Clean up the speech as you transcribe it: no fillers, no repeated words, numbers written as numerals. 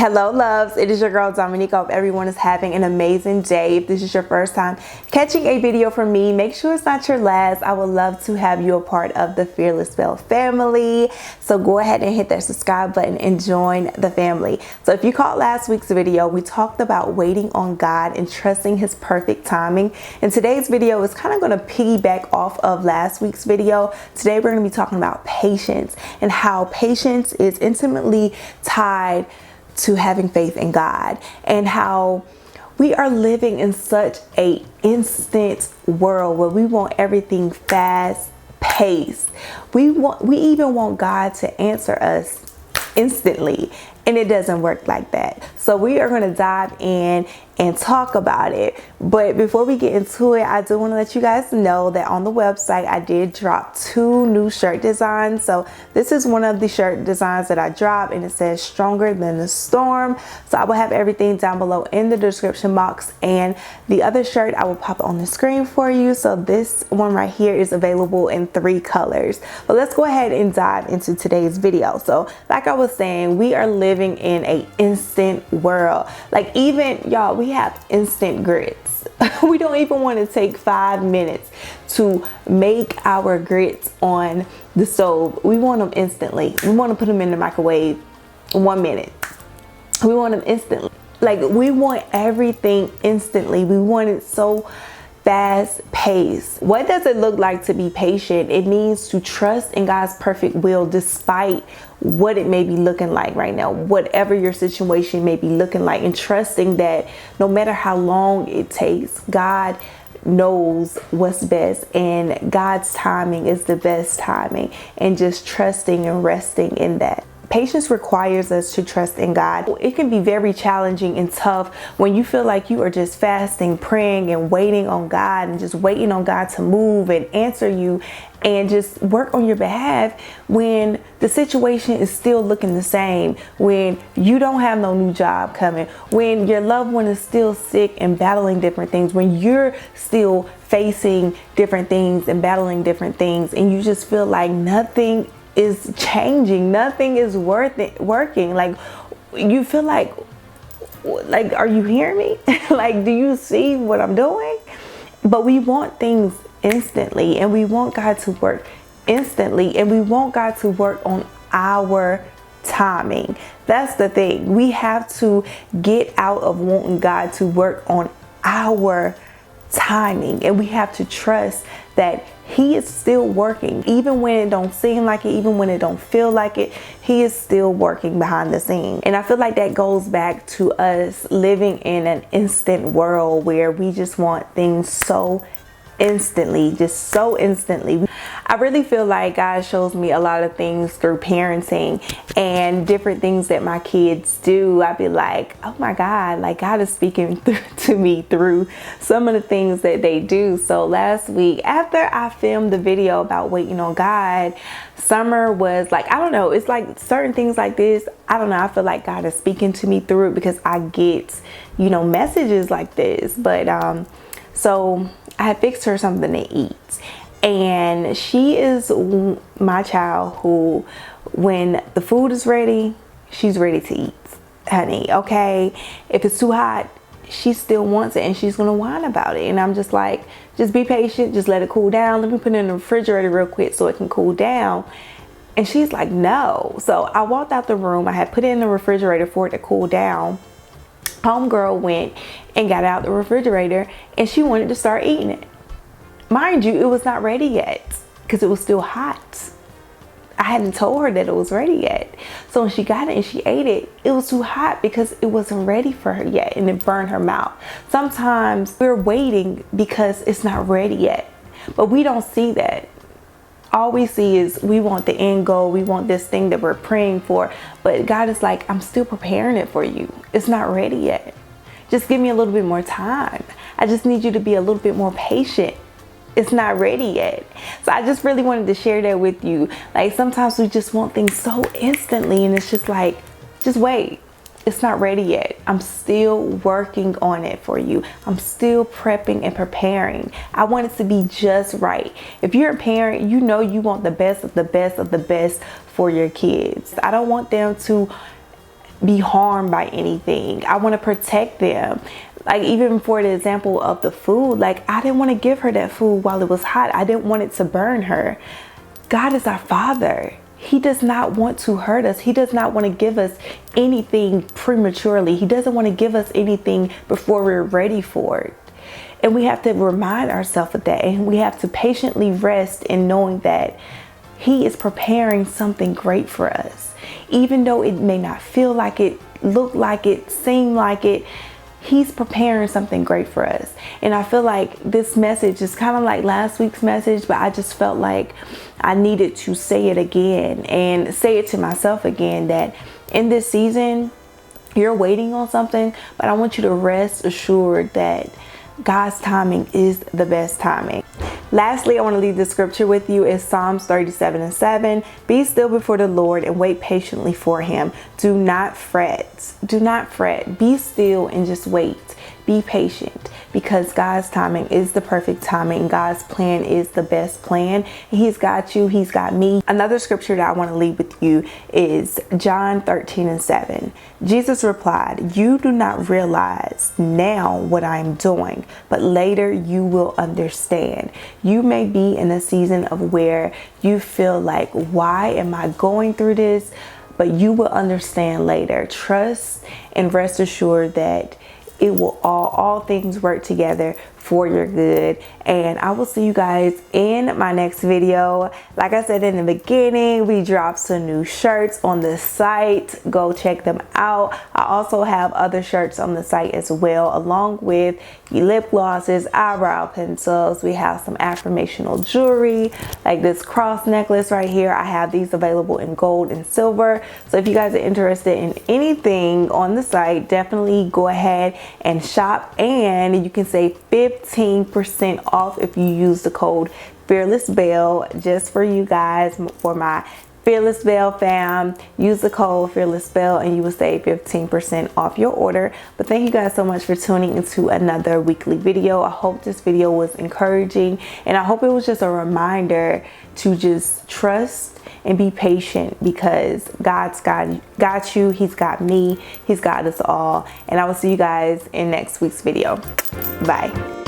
Hello loves, it is your girl Dominique. I hope everyone is having an amazing day. If this is your first time catching a video from me, make sure it's not your last. I would love to have you a part of the Fearless Belle family. So go ahead and hit that subscribe button and join the family. So if you caught last week's video, we talked about waiting on God and trusting his perfect timing. And today's video is kind of going to piggyback off of last week's video. Today we're going to be talking about patience and how patience is intimately tied to having faith in God, and how we are living in such a instant world where we want everything fast paced. We even want God to answer us instantly, and it doesn't work like that. So we are going to dive in and talk about it. But before we get into it, I do want to let you guys know that on the website I did drop 2 new shirt designs. So this is one of the shirt designs that I dropped, and it says "Stronger Than the Storm." So I will have everything down below in the description box, and the other shirt I will pop on the screen for you. So this one right here is available in 3 colors. But let's go ahead and dive into today's video. So like I was saying, we are living in an instant world. Like, even y'all, we have instant grits. We don't even want to take 5 minutes to make our grits on the stove. We want them instantly. We want to put them in the microwave 1 minute. We want them instantly. Like, we want everything instantly. We want it so fast paced. What does it look like to be patient? It means to trust in God's perfect will despite what it may be looking like right now, whatever your situation may be looking like, and trusting that no matter how long it takes, God knows what's best, and God's timing is the best timing, and just trusting and resting in that. Patience requires us to trust in God. It can be very challenging and tough when you feel like you are just fasting, praying, and waiting on God, and just waiting on God to move and answer you and just work on your behalf, when the situation is still looking the same, when you don't have no new job coming, when your loved one is still sick and battling different things, when you're still facing different things and battling different things, and you just feel like nothing is changing, nothing is working. Like, you feel like, are you hearing me? Like, do you see what I'm doing? But we want things instantly, and we want God to work instantly, and we want God to work on our timing. That's the thing. We have to get out of wanting God to work on our timing, and we have to trust that he is still working, even when it don't seem like it, even when it don't feel like it. He is still working behind the scene. And I feel like that goes back to us living in an instant world where we just want things so instantly, just so instantly. I really feel like God shows me a lot of things through parenting and different things that my kids do. I'd be like, oh my God, like God is speaking to me through some of the things that they do. So last week, after I filmed the video about waiting on God, Summer was like, I don't know, it's like certain things like this, I don't know, I feel like God is speaking to me through it because I get, messages like this. But so I had fixed her something to eat, and she is my child who, when the food is ready, she's ready to eat, honey. Okay, if it's too hot, she still wants it, and she's gonna whine about it. And I'm just like, just be patient, just let it cool down. Let me put it in the refrigerator real quick so it can cool down. And she's like, no. So I walked out the room. I had put it in the refrigerator for it to cool down. Homegirl went and got out the refrigerator, and she wanted to start eating it. Mind you, it was not ready yet because it was still hot. I hadn't told her that it was ready yet. So when she got it and she ate it, it was too hot because it wasn't ready for her yet, and it burned her mouth. Sometimes we're waiting because it's not ready yet, but we don't see that. All we see is we want the end goal. We want this thing that we're praying for. But God is like, I'm still preparing it for you. It's not ready yet. Just give me a little bit more time. I just need you to be a little bit more patient. It's not ready yet. So I just really wanted to share that with you. Like, sometimes we just want things so instantly, and it's just like, just wait. It's not ready yet. I'm still working on it for you. I'm still prepping and preparing. I want it to be just right. If you're a parent, you know you want the best of the best of the best for your kids. I don't want them to be harmed by anything. I want to protect them. Like, even for the example of the food, like, I didn't want to give her that food while it was hot. I didn't want it to burn her. God is our Father. He does not want to hurt us. He does not want to give us anything prematurely. He doesn't want to give us anything before we're ready for it. And we have to remind ourselves of that. And we have to patiently rest in knowing that He is preparing something great for us. Even though it may not feel like it, look like it, seem like it, He's preparing something great for us. And I feel like this message is kind of like last week's message, but I just felt like I needed to say it again and say it to myself again, that in this season, you're waiting on something, but I want you to rest assured that God's timing is the best timing. Lastly, I want to leave the scripture with you. Is Psalms 37:7. Be still before the Lord and wait patiently for Him. Do not fret. Do not fret. Be still and just wait. Be patient, because God's timing is the perfect timing. God's plan is the best plan. He's got you. He's got me. Another scripture that I want to leave with you is John 13:7. Jesus replied, "You do not realize now what I am doing, but later you will understand." You may be in a season of where you feel like, why am I going through this? But you will understand later. Trust and rest assured that it will all things work together for your good. And I will see you guys in my next video. Like I said in the beginning, we dropped some new shirts on the site. Go check them out. I also have other shirts on the site as well, along with lip glosses, eyebrow pencils. We have some affirmational jewelry, like this cross necklace right here. I have these available in gold and silver. So if you guys are interested in anything on the site, definitely go ahead and shop, and you can save 15% off if you use the code Fearless Belle. Just for you guys, for my Fearless Belle fam, use the code Fearless Belle and you will save 15% off your order. But thank you guys so much for tuning into another weekly video. I hope this video was encouraging, and I hope it was just a reminder to just trust and be patient, because God's got you. He's got me. He's got us all. And I will see you guys in next week's video. Bye.